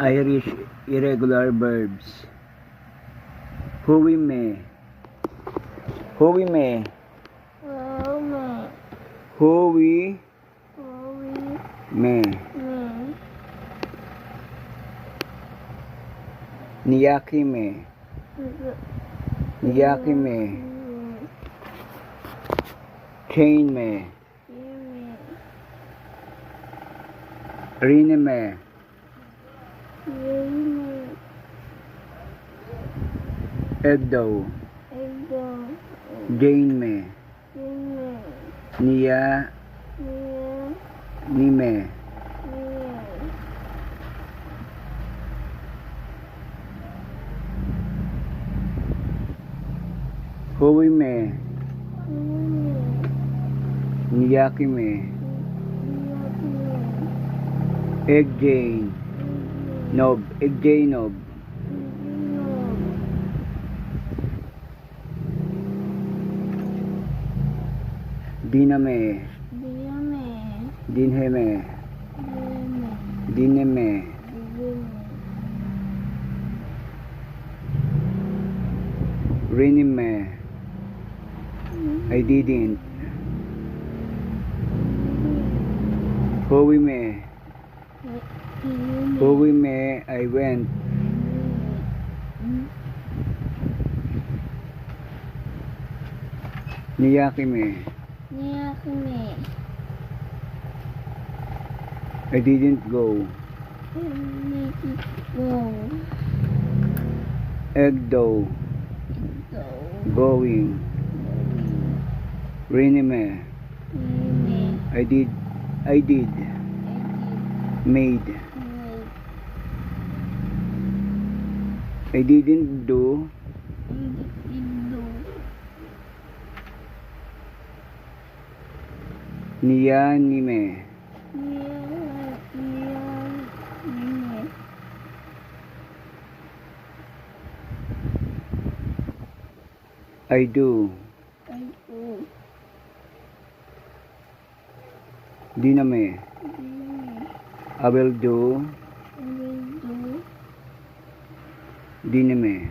Irish irregular verbs. Huwi me. Huwi me. Huwi me. Niyaki me. Niyaki me. Chain me. Rine me. Egg dough. Jane me. Niya ni me. Huwi me. Niyaki me. Egg Jane. Nob. Egg Jane nob. Diname. Dinheme. Dineme. Rinime. I didn't. Huwi me. Huwi me. I went. Niyaki me. I didn't go. Egg dough. Going. Rinime. I did. Made. I didn't do. Niya ni me. I do. Diname. I will do. Diname.